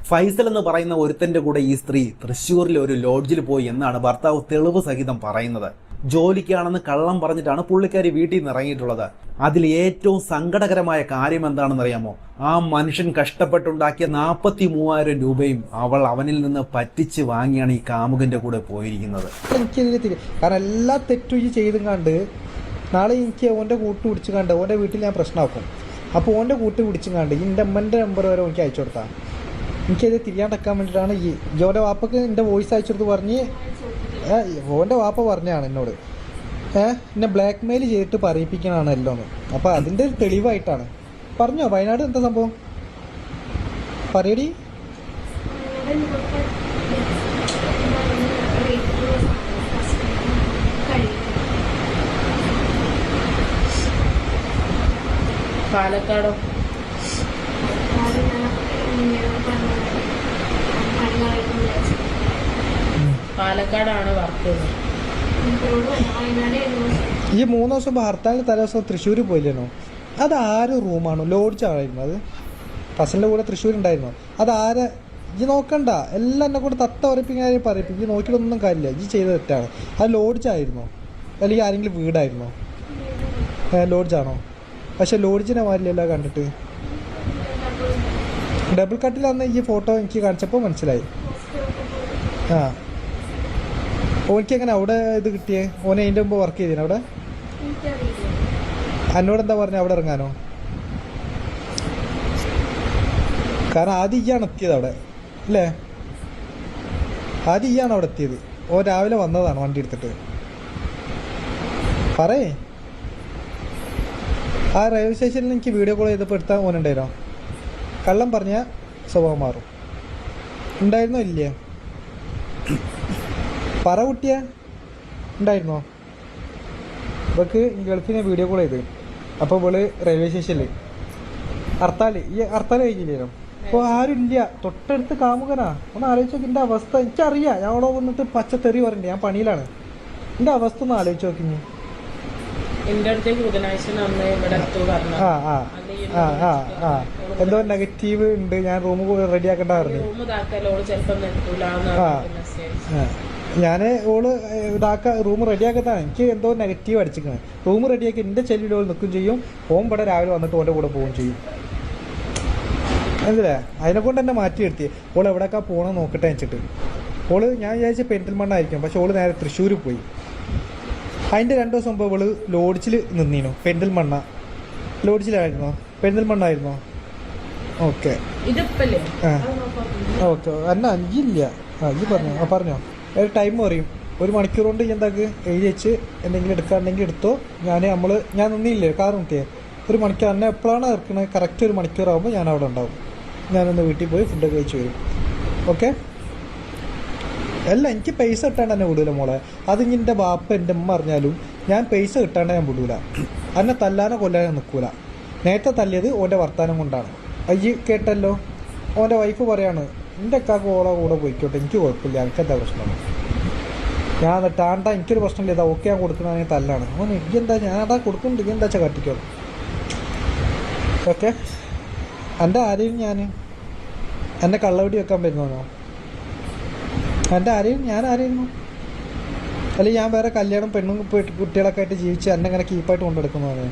ഫൈസൽ എന്ന് പറയുന്ന ഒരുത്തൻ്റെ കൂടെ ഈ സ്ത്രീ തൃശ്ശൂരിലെ ഒരു ലോഡ്ജിൽ പോയി എന്നാണ് ഭർത്താവ് തെളിവ് സഹിതം പറയുന്നത്. ജോലിക്കാണെന്ന് കള്ളം പറഞ്ഞിട്ടാണ് പുള്ളിക്കാരി വീട്ടിൽ നിന്ന് ഇറങ്ങിയിട്ടുള്ളത്. അതിൽ ഏറ്റവും സങ്കടകരമായ കാര്യം എന്താണെന്നറിയാമോ? ആ മനുഷ്യൻ കഷ്ടപ്പെട്ടുണ്ടാക്കിയ 43,000 രൂപയും അവനിൽ നിന്ന് പറ്റിച്ച് വാങ്ങിയാണ് ഈ കാമുകന്റെ കൂടെ പോയിരിക്കുന്നത്. കാരണം എല്ലാ തെറ്റും ചെയ്തും കണ്ട് നാളെ എനിക്ക് ഓൻ്റെ കൂട്ട് പിടിച്ചു കണ്ട് ഓൻ്റെ വീട്ടിൽ ഞാൻ പ്രശ്നമാക്കും. അപ്പോൾ ഓൻ്റെ കൂട്ട് പിടിച്ചും കണ്ട് എൻ്റെ അമ്മൻ്റെ നമ്പർ വരെ എനിക്ക് അയച്ചു കൊടുത്താൽ എനിക്കത് തിരിയാണ്ടക്കാൻ വേണ്ടിയിട്ടാണ് ഈ ജോൻ്റെ വാപ്പക്ക് എൻ്റെ വോയിസ് അയച്ചെടുത്ത് പറഞ്ഞ് ഓൻ്റെ വാപ്പ പറഞ്ഞാണ് എന്നോട് എന്നെ ബ്ലാക്ക് മെയിൽ ചെയ്തിട്ട് പറയിപ്പിക്കണതാണ് എല്ലാം. അപ്പോൾ അതിൻ്റെ ഒരു തെളിവായിട്ടാണ്. പറഞ്ഞോ വയനാട് എന്താ സംഭവം പറയടി. പാലക്കാടോ? പാലക്കാടാണ് വർക്ക്. ഈ 3 ദിവസം ഹർത്താലിന് തലേദിവസം തൃശ്ശൂർ പോയില്ലേനോ? അത് ആര് റൂമാണോ? ലോഡ്ജ് ആയിരുന്നു അത്. ഫസലിൻ്റെ കൂടെ തൃശ്ശൂർ ഉണ്ടായിരുന്നു. അതാരെ ഈ നോക്കണ്ട, എല്ലാം എന്നെ കൂടെ തത്ത ഉറപ്പിക്കാൻ പറയിപ്പിക്കും. ഈ നോക്കിയിട്ടൊന്നും കാര്യമില്ല, ഈ ചെയ്ത തെറ്റാണ്. അത് ലോഡ്ജായിരുന്നോ അല്ലെങ്കിൽ ആരെങ്കിലും വീടായിരുന്നോ? ലോഡ്ജാണോ? പക്ഷെ ലോഡ്ജിനെ മാറില്ലല്ലോ കണ്ടിട്ട്. ഡബിൾ കട്ടിലാന്ന് ഈ ഫോട്ടോ എനിക്ക് കാണിച്ചപ്പോൾ മനസ്സിലായി. ആ ഓനിക്കെങ്ങനെ അവിടെ ഇത് കിട്ടിയേ? ഓനെ അതിൻ്റെ മുമ്പ് വർക്ക് ചെയ്തേനെ അവിടെ? എന്നോട് എന്താ പറഞ്ഞ അവിടെ ഇറങ്ങാനോ? കാരണം ആദ്യം ഇയാണ് എത്തിയത് അവിടെ അല്ലേ? ആദ്യം ഇയാണ് അവിടെ എത്തിയത്. ഓ രാവിലെ വന്നതാണ് വണ്ടി എടുത്തിട്ട്. പറയേ ആ റെയിൽവേ സ്റ്റേഷനിൽ എനിക്ക് വീഡിയോ കോൾ ചെയ്തപ്പോൾ എടുത്താൽ ഓനുണ്ടായിരുന്നോ? കള്ളം പറഞ്ഞാൽ സ്വഭാവം മാറും. ഉണ്ടായിരുന്നോ ഇല്ലേ? പറ കുട്ടിയാ, ഉണ്ടായിരുന്നോ? ഇവൾക്ക് ഗൾഫിൽ ഞാൻ വീഡിയോ കോൾ ചെയ്ത്. അപ്പോൾ ഇവള് റെയിൽവേ സ്റ്റേഷനിൽ ഹർത്താൽ കഴിഞ്ഞില്ലേനോ? അപ്പോൾ ആരും ഇല്ല, തൊട്ടടുത്ത് കാമുകനാ. ഒന്ന് ആലോചിച്ച് നോക്കി എൻ്റെ അവസ്ഥ. എനിക്കറിയാം, ഞാൻ അവിടെ വന്നിട്ട് പച്ചത്തെറി പറയണ്ടേ, ഞാൻ പണിയിലാണ്. എൻ്റെ അവസ്ഥ ഒന്ന് ആലോചിച്ച് നോക്കി. എന്തോ നെഗറ്റീവ് ഉണ്ട്, ഞാൻ റൂം റെഡി ആക്കണ്ട പറഞ്ഞു. ഞാൻ ഓള് റൂം റെഡിയാക്കത്താണ്. എനിക്ക് എന്തോ നെഗറ്റീവ് അടിച്ചിരിക്കുന്നത്. റൂം റെഡിയാക്കി എൻ്റെ ചെല്ലിൽ ഓൾ നിൽക്കും ചെയ്യും. ഓൻ ഇവിടെ രാവിലെ വന്നിട്ട് ഓൻ്റെ കൂടെ പോവുകയും ചെയ്യും. എന്തില്ലേ അതിനെ കൊണ്ട് എന്നെ മാറ്റി എടുത്തി. ഓൾ എവിടെയൊക്കെ പോകണം നോക്കട്ടെ വെച്ചിട്ട്. ഓള് ഞാൻ വിചാരിച്ച പെരിന്തൽമണ്ണായിരിക്കും, പക്ഷെ ഓള് നേരെ തൃശ്ശൂർ പോയി. അതിൻ്റെ 2 ദിവസം മുമ്പ് ഇവള് ലോഡ്ജിൽ നിന്നീനു. പെരിന്തൽമണ്ണ ലോഡ്ജിലായിരുന്നോ? പെരിന്തൽമണ്ണായിരുന്നോ? ഓക്കെ ഓക്കെ എന്നാ ഇല്ല. ഈ പറഞ്ഞോ ഒരു ടൈം പറയും. 1 മണിക്കൂർ കൊണ്ട് എന്താക്ക് എഴുതി വെച്ച് എന്തെങ്കിലും എടുക്കാറുണ്ടെങ്കിൽ എടുത്തോ. ഞാൻ നിന്നില്ലേ കാർ നിർത്തിയേ. 1 മണിക്കൂർ എന്നെ എപ്പോഴാണ് ഇറക്കുന്നത് കറക്റ്റ് 1 മണിക്കൂറാകുമ്പോൾ ഞാൻ അവിടെ ഉണ്ടാവും. ഞാനൊന്ന് വീട്ടിൽ പോയി ഫുഡൊക്കെ കഴിച്ച് വരും. ഓക്കെ അല്ല എനിക്ക് പൈസ കിട്ടാണ്ട് എന്നെ വിടൂല മോളെ. അത് എൻ്റെ ബാപ്പ എൻ്റെ അമ്മ അറിഞ്ഞാലും ഞാൻ പൈസ കിട്ടാണ്ട് ഞാൻ വിടൂല. എന്നെ തല്ലാനോ കൊല്ലാനോ നിൽക്കൂല. നേരത്തെ തല്ലിയത് ഓൻ്റെ വർത്താനം കൊണ്ടാണ്. അയ്യ കേട്ടല്ലോ, ഓൻ്റെ വൈഫ് പറയാണ് എൻ്റെ അക്കാക്ക് ഓളെ കൂടെ പോയിക്കോട്ടെ, എനിക്ക് കുഴപ്പമില്ല, എനിക്കെന്താ പ്രശ്നമാണ്. ഞാൻ എന്നിട്ടാണ്ട എനിക്കൊരു പ്രശ്നമില്ല, ഇതാ ഓക്കെ ഞാൻ കൊടുക്കുന്നതാണെങ്കിൽ തല്ലാണ്. ഓൻ എനിക്കെന്താ ഞാൻ അതാ കൊടുക്കുന്നുണ്ട്, എന്താ വെച്ചാൽ കാട്ടിക്കോ. ഓക്കെ എൻ്റെ ആരെയും എന്നെ കള്ളവടി വെക്കാൻ വരുന്നോനോ? എൻ്റെ ഞാൻ ആരെയിരുന്നു? അല്ലെങ്കിൽ ഞാൻ വേറെ കല്യാണം പെണ്ണും കുട്ടികളൊക്കെ ആയിട്ട് ജീവിച്ച് എന്നെ ഇങ്ങനെ കീപ്പായിട്ട് കൊണ്ടെടുക്കുന്നതാണ്.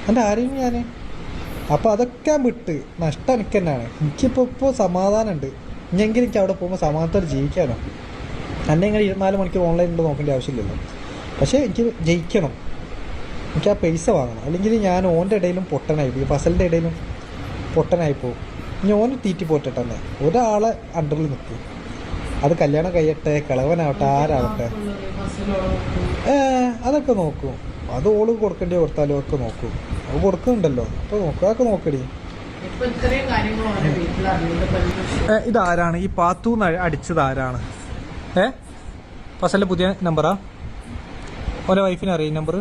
എൻ്റെ ആരെയും ഞാൻ. അപ്പോൾ അതൊക്കെ വിട്ട് നഷ്ടം എനിക്ക് തന്നെയാണ്. എനിക്കിപ്പോൾ സമാധാനമുണ്ട്. ഇനിയെങ്കിലും എനിക്ക് അവിടെ പോകുമ്പോൾ സമാധാനത്തോടെ ജീവിക്കാനോ. എന്നെ ഇങ്ങനെ 24 മണിക്കൂർ ഓൺലൈനിൽ നോക്കേണ്ട ആവശ്യമില്ലല്ലോ. പക്ഷേ എനിക്ക് ജയിക്കണം, എനിക്ക് ആ പൈസ വാങ്ങണം. അല്ലെങ്കിൽ ഞാൻ ഓൻ്റെ ഇടയിലും പൊട്ടനായിപ്പോയി, ഫസലിൻ്റെ ഇടയിലും പൊട്ടനായിപ്പോവും. ഇനി ഓന് തീറ്റി പോട്ടെ. ഒരാളെ അണ്ടറിൽ നിൽക്കും. അത് കല്യാണം കഴിയട്ടെ, കിളവനാവട്ടെ, ആരാവട്ടെ, അതൊക്കെ നോക്കും. അത് ഓള് കൊടുക്കേണ്ടി കൊടുത്താലും ഒക്കെ നോക്കും. അത് കൊടുക്കുന്നുണ്ടല്ലോ, അപ്പോൾ നോക്കുക, അതൊക്കെ നോക്കടി. ഇതാരാണ് ഈ പാത്തൂന്ന് അടിച്ചത്? ആരാണ്? ഫസലിൻ്റെ പുതിയ നമ്പറാ? ഓൻ്റെ വൈഫിനെ അറിയാം നമ്പർ?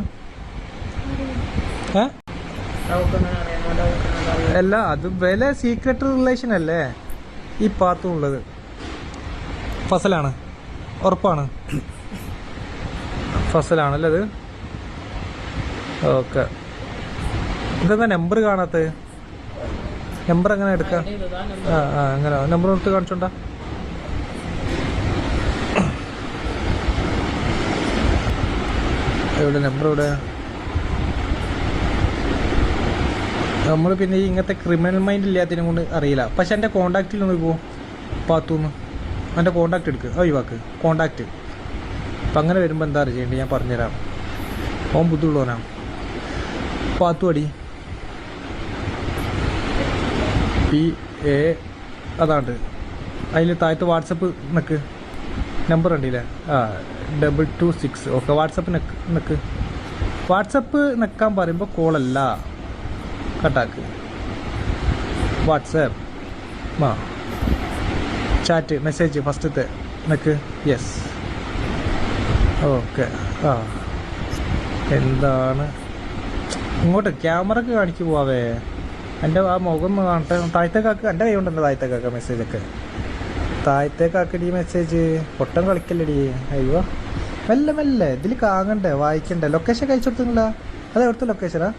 അല്ല അത് വില സീക്രട്ട് റിലേഷൻ അല്ലേ ഈ പാത്തുള്ളത്? ഫസലാണ്, ഉറപ്പാണ് ഫസലാണല്ലേ അത്? ഓക്കെ. ഇതെന്താ നമ്പർ കാണാത്തത്? നമ്പർ എങ്ങനെ എടുക്കാം? അങ്ങനെ നമ്പർ എടുത്ത് കാണിച്ചോണ്ടാ. എവിടെ നമ്പർ എവിടെ? നമ്മൾ പിന്നെ ഇങ്ങനത്തെ ക്രിമിനൽ മൈൻഡ് ഇല്ലാത്തതിനെ കൊണ്ട് അറിയില്ല. പക്ഷെ എൻ്റെ കോണ്ടാക്റ്റിൽ ഒന്ന് പോകും പാത്തൂന്ന്. എൻ്റെ കോണ്ടാക്ട് എടുക്കുക, ഒഴിവാക്ക് കോണ്ടാക്റ്റ്. അപ്പം അങ്ങനെ വരുമ്പോൾ എന്താ ചെയ്യേണ്ടത് ഞാൻ പറഞ്ഞുതരാം. ഓൻ ബുദ്ധിയുള്ളവനാണ്. പാത്തു അടി PA അതാണ്ട്. അതിൽ താഴത്ത് വാട്സപ്പ് നിൽക്ക്, നമ്പർ ഉണ്ടല്ലേ? 226. ഓക്കെ, വാട്സപ്പ് നിൽക്ക്. വാട്സപ്പ് നിൽക്കാൻ പറയുമ്പോൾ കോളല്ല, കട്ടാക്ക്. വാട്സാപ്പ് ചാറ്റ് മെസ്സേജ് ഫസ്റ്റത്തെ നിൽക്ക്. Yes, okay. എന്താണ് ഇങ്ങോട്ട് ക്യാമറക്ക് കാണിക്ക് പോവാവേ. എൻ്റെ ആ മുഖം കാണട്ടെ. താഴത്തേക്കാക്ക്, എൻ്റെ കൈ കൊണ്ടല്ലേ താഴത്തേക്കാക്ക മെസ്സേജൊക്കെ. താഴത്തേക്കാക്കടി മെസ്സേജ്. പൊട്ടം കളിക്കല്ലടി. അയ്യോ, മെല്ലെ മെല്ലെ ഇതിൽ കാങ്ങണ്ടേ, വായിക്കണ്ടേ. ലൊക്കേഷൻ കഴിച്ചു കൊടുത്തില്ല? അത് എവിടുത്തെ ലൊക്കേഷനാ?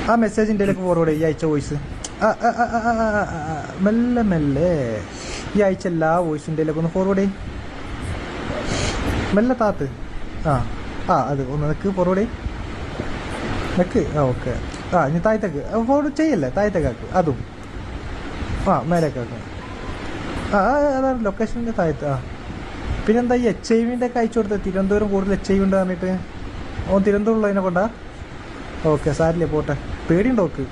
ആ മെസ്സേജിൻ്റെ ഇതിലേക്ക് ഫോർവേഡ് ഈ അയച്ച വോയിസ്. മെല്ലെ മെല്ലെ ഈ അയച്ച എല്ലാ വോയിസിൻ്റെ ഇതിലേക്ക് ഒന്ന് ഫോർവേഡ് ചെയ്യും. മെല്ലെ താത്ത്. അത് ഒന്ന് നിൽക്ക്, ഫോർവേഡ് ചെയ്യും. നിൽക്ക്. ഓക്കെ. ഇനി താഴത്തേക്ക് ഫോർവേഡ് ചെയ്യല്ലേ, താഴത്തേക്കാക്ക്. അതും മേലേക്കാക്ക്. അതാണ് ലൊക്കേഷൻ്റെ താഴത്ത്. പിന്നെന്താ ഈ HIV ഒക്കെ അയച്ചു കൊടുത്തത്? തിരുവനന്തപുരം കൂടുതൽ HIV ഉണ്ട് പറഞ്ഞിട്ട്. തിരുവനന്തപുരം ഉള്ളതിനെ കൊണ്ടാ? ഓക്കെ, സാരില്ലേ, പോട്ടെ. പേടിയുണ്ടോ ഓക്ക്?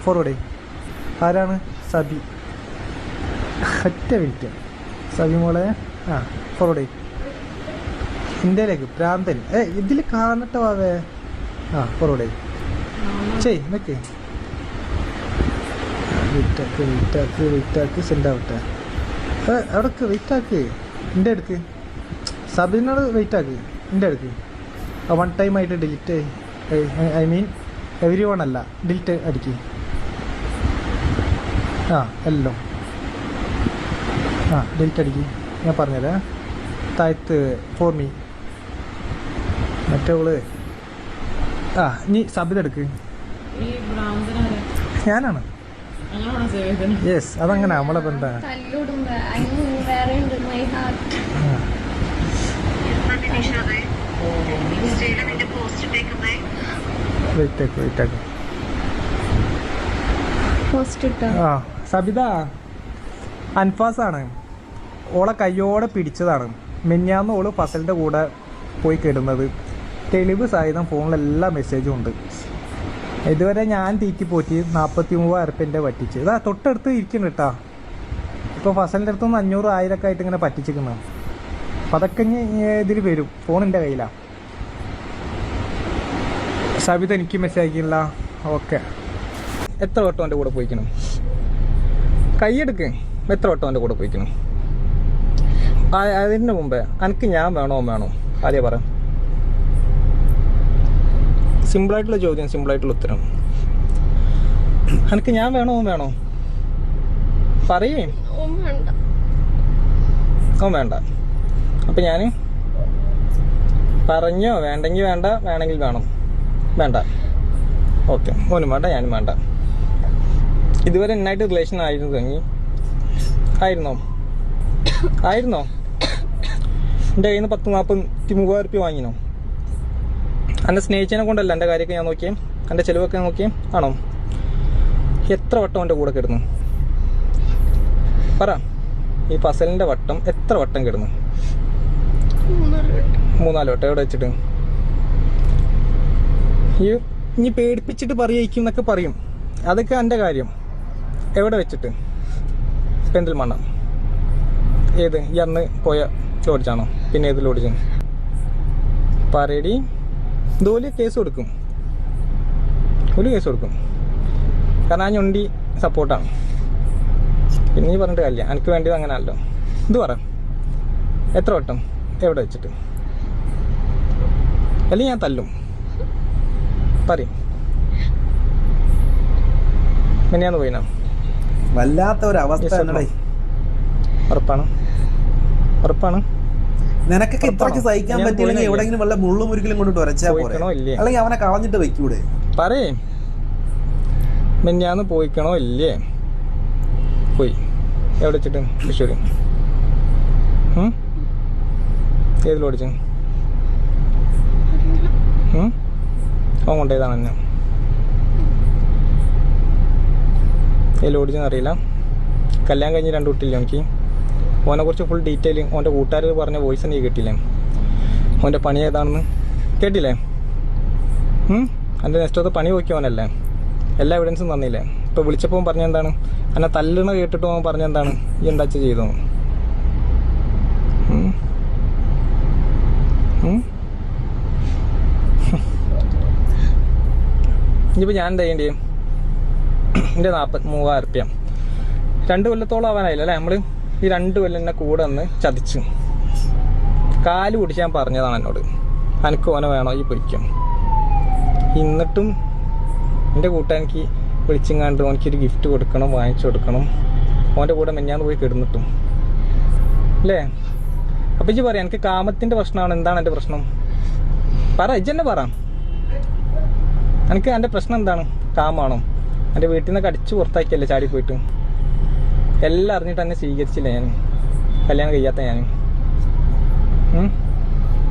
ഫോർവേഡ് ചെയ്യും. ആരാണ്? സബി. ഒറ്റ മിനിറ്റ്. സബി മോളെ. ഫോർവേഡ് ചെയ്യും. ഇന്ത്യയിലേക്ക് പ്രാന്തൻ. ഇതിൽ കാണട്ടെ വാവേ. ഫോർവേഡ് ചെയ്യും. നിൽക്ക്. വെയിറ്റാക്ക് സെൻഡ് ആവട്ടെ. അവിടേക്ക് വെയിറ്റാക്ക്. എൻ്റെ അടുക്ക് സബിനോട് വെയിറ്റാക്ക്. എൻ്റെ അടുക്ക് 1 ടൈം ആയിട്ട് delete. I mean every one അല്ല, ഡിലീറ്റ് അടിക്ക്. എല്ലാം ഡിലീറ്റ് അടിക്ക്. ഞാൻ പറഞ്ഞുതരാം. താഴത്ത് ഫോർ മീ മറ്റോള്. നീ സബിതെടുക്ക്. ഞാനാണ്. യെസ്, അതങ്ങനെ നമ്മളെ ബന്ധം. സബിത അൻഫാസാണ്. ഓളെ കയ്യോടെ പിടിച്ചതാണ്. മിഞ്ഞാന്ന് ഓള് ഫസലിൻ്റെ കൂടെ പോയി കിടുന്നത്. തെളിവ് സഹിതം ഫോണിലെല്ലാ മെസ്സേജും ഉണ്ട്. ഇതുവരെ ഞാൻ തീറ്റിപ്പോറ്റി 43,000 റുപ്യൻ്റെ പറ്റിച്ച്. ഇതാ തൊട്ടടുത്ത് ഇരിക്കുന്നു കേട്ടാ. ഇപ്പോൾ ഫസലിൻ്റെ അടുത്തുനിന്ന് 500, 1000 ഒക്കെ ആയിട്ട് ഇങ്ങനെ പറ്റിച്ചിരിക്കുന്നു. അപ്പം അതൊക്കെ ഇതിൽ വരും. ഫോണിൻ്റെ കയ്യിലാണ്. സബിത എനിക്ക് മെസ്സേജ് അയക്കില്ല. ഓക്കെ. എത്ര വട്ടം എൻ്റെ കൂടെ പോയിക്കണം? കൈയെടുക്ക്. എത്ര വട്ടം എൻ്റെ കൂടെ പോയിക്കണം? അതിന് മുമ്പേ എനിക്ക് ഞാൻ വേണോ ആദ്യം പറ. സിമ്പിളായിട്ടുള്ള ചോദ്യം, സിമ്പിളായിട്ടുള്ള ഉത്തരം. എനിക്ക് ഞാൻ വേണോ പറയേ. വേണ്ട. അപ്പം ഞാൻ പറഞ്ഞോ വേണ്ടെങ്കിൽ വേണ്ട, വേണമെങ്കിൽ വേണം. വേണ്ട. ഓക്കെ. ഓനും വേണ്ട, ഞാനും വേണ്ട. ഇതുവരെ എന്നായിട്ട് റിലേഷൻ ആയിരുന്നോ? എൻ്റെ കയ്യിൽ നിന്ന് 40-43,000 റുപ്യ വാങ്ങിനോ? എൻ്റെ സ്നേഹിച്ചതിനെ കൊണ്ടല്ല എൻ്റെ കാര്യമൊക്കെ ഞാൻ നോക്കിയേ, എൻ്റെ ചിലവൊക്കെ നോക്കിയേ ആണോ? എത്ര വട്ടം എൻ്റെ കൂടെ കിടന്നു പറ. ഈ ഫസലിൻ്റെ വട്ടം എത്ര വട്ടം കിടന്നു? 3-4 വട്ടം. എവിടെ വെച്ചിട്ട്? ഇനി പേടിപ്പിച്ചിട്ട് പറയിക്കും എന്നൊക്കെ പറയും. അതൊക്കെ എൻ്റെ കാര്യം. എവിടെ വെച്ചിട്ട്? പെരിന്തൽമണ്ണ. ഏത്? ഈ അന്ന് പോയ ലോഡ്ജാണോ? പിന്നെ ഏത് ലോഡ്ജ്? പറയടി. ഇതുപോലെ കേസ് കൊടുക്കും. കാരണം ആ ഞൊണ്ടി സപ്പോർട്ടാണ്. പിന്നെ നീ പറഞ്ഞിട്ട് കാര്യമില്ല. എനിക്ക് വേണ്ടിയത് അങ്ങനെ അല്ലോ. ഇത് പറ, എത്ര വട്ടം? എവിടെ വെച്ചിട്ട്? അല്ലെങ്കിൽ ഞാൻ തല്ലും. പറയും. മിനിയാന്ന് പോയിനാ? വല്ലാത്ത ഒരു അവസ്ഥ. ഉറപ്പാണ്. നിനക്കൊക്കെ ഇത്രയ്ക്ക് സഹിക്കാൻ പറ്റില്ലെങ്കിൽ എവിടെയെങ്കിലും വല്ല മുള്ളും ഒരിക്കലും കൊണ്ടിട്ട് വരച്ചാൽ പോരെ, അല്ലെങ്കിൽ അവനെ കളഞ്ഞിട്ട് വെക്കൂടെ? പറയേ. മിനിഞ്ഞാന്ന് പോയിക്കണോ ഇല്ലേ? പോയി. എവിടെ വെച്ചിട്ട്? തൃശ്ശൂർ. ഏതിലോടിച്ചു? അവൻ കൊണ്ടുപോയതാണ് എന്നെ. ഏതിലോടിച്ചെന്ന് അറിയില്ല. കല്യാണം കഴിഞ്ഞ് 2 കുട്ടിയില്ല എനിക്ക്. ഓനെ കുറിച്ച് ഫുൾ ഡീറ്റെയിൽ ഓൻ്റെ കൂട്ടുകാർ പറഞ്ഞ വോയിസ് നീ കേട്ടില്ലേ? ഓൻ്റെ പണി ഏതാണെന്ന് കേട്ടില്ലേ? എൻ്റെ നെക്സ്റ്റത്തെ പണി നോക്കിയവനല്ലേ? എല്ലാ എവിഡൻസും തന്നില്ലേ? ഇപ്പോൾ വിളിച്ചപ്പോൾ പറഞ്ഞെന്താണ്? എന്നെ തല്ലണ കേട്ടിട്ട് അവൻ പറഞ്ഞെന്താണ്? ഈ എന്താച്ച ചെയ്തു? ഇനിയിപ്പോൾ ഞാൻ എന്താ ചെയ്യേണ്ടി? എൻ്റെ 43,000 റുപ്യ 2 കൊല്ലത്തോളം ആവാനായില്ല അല്ലേ? നമ്മൾ ഈ 2 കൊല്ലം എന്നെ കൂടെ ഒന്ന് ചതിച്ചു. കാല് പിടിച്ച് ഞാൻ പറഞ്ഞതാണ് എന്നോട്, എനിക്ക് ഓനെ വേണോ ഈ പൊരിക്കും. എന്നിട്ടും എൻ്റെ കൂട്ടുകാരനിക്ക് വിളിച്ചെങ്ങാണ്ട് ഓനിക്കൊരു ഗിഫ്റ്റ് കൊടുക്കണം, വാങ്ങിച്ചു കൊടുക്കണം. ഓൻ്റെ കൂടെ മെഞ്ഞാന്ന് പോയി കിടന്നിട്ടും അല്ലേ? അപ്പം ഇജ്ജ് പറയാം എനിക്ക് കാമത്തിൻ്റെ പ്രശ്നമാണ്. എന്താണ് എൻ്റെ പ്രശ്നം? പറ, ഇജ്ജെന്നെ പറ. എനിക്ക് എൻ്റെ പ്രശ്നം എന്താണ്? കാമാണോ? എൻ്റെ വീട്ടിൽ നിന്നൊക്കെ അടിച്ച് പുറത്താക്കിയല്ലേ ചാടി പോയിട്ട്? എല്ലാം അറിഞ്ഞിട്ട് എന്നെ സ്വീകരിച്ചില്ല ഞാൻ, കല്യാണം കഴിയാത്ത ഞാൻ.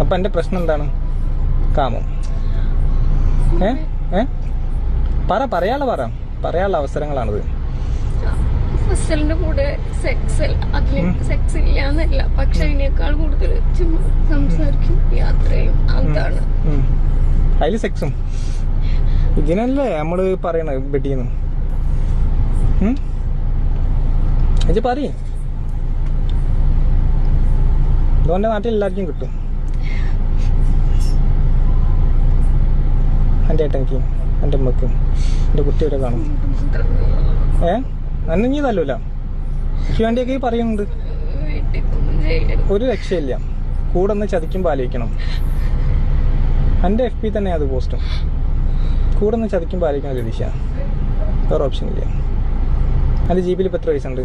അപ്പം എൻ്റെ പ്രശ്നം എന്താണ്? കാമം. പറയാനുള്ള അവസരങ്ങളാണിത്. ഫസലിന്റെ കൂടെ സെക്സ് ഇല്ല എന്നല്ല, പക്ഷെ അതിനേക്കാൾ കൂടുതൽ സംസാരിക്കും, യാത്രയും. അതാണ് അതിൽ സെക്സും ഇതിനല്ലേ നമ്മള് പറയണത് ബെഡിന്ന്. അത് പറയേ, ഇതുകൊണ്ട് നാട്ടിൽ എല്ലാവർക്കും കിട്ടും. എൻ്റെ ഏട്ടനിക്ക്, എൻ്റെ അമ്മക്ക്, എൻ്റെ കുട്ടിയൊക്കെ കാണും. എന്നെ നീ തല്ലൂല. എനിക്ക് വേണ്ടിയൊക്കെ പറയുന്നുണ്ട്. ഒരു രക്ഷയില്ല. കൂടെ ഒന്ന് ചതിക്കുമ്പോൾ ആലോചിക്കണം. എൻ്റെ FB തന്നെ അത് പോസ്റ്റും. കൂടെ ഒന്ന് ചതിക്കുമ്പോൾ ആലോചിക്കണം ലതീഷ. വേറെ ഓപ്ഷൻ ഇല്ല. എൻ്റെ GB ഇപ്പോൾ എത്ര പൈസ ഉണ്ട്?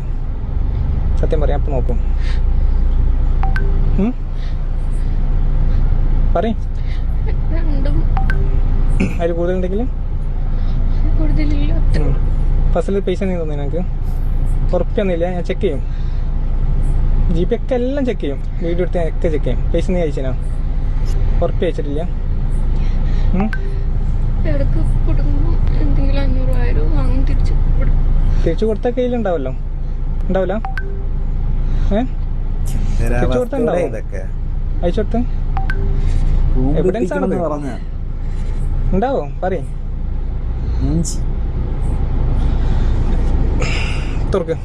സത്യം പറയാം, അപ്പം നോക്കും. പറയും അതിൽ കൂടുതലുണ്ടെങ്കിൽ ഫസ്റ്റിൽ പൈസ നീ തോന്നി എനിക്ക് ഉറപ്പൊന്നുമില്ല. ഞാൻ ചെക്ക് ചെയ്യും. GP ഒക്കെ എല്ലാം ചെക്ക് ചെയ്യും. വീഡിയോ എടുത്ത് ഒക്കെ ചെക്ക് ചെയ്യും. പൈസ നീ അയച്ചാ? ഉറപ്പ് അയച്ചിട്ടില്ല. തിരിച്ചു കൊടുത്ത കയ്യിലുണ്ടാവല്ലോ? ഉണ്ടാവില്ല? തിരിച്ചു കൊടുത്ത ഉണ്ടാവും. അയച്ചു കൊടുത്ത് എവിഡൻസ് ആണത്. ഉണ്ടാവോ? പറയും. തുറക്ക്.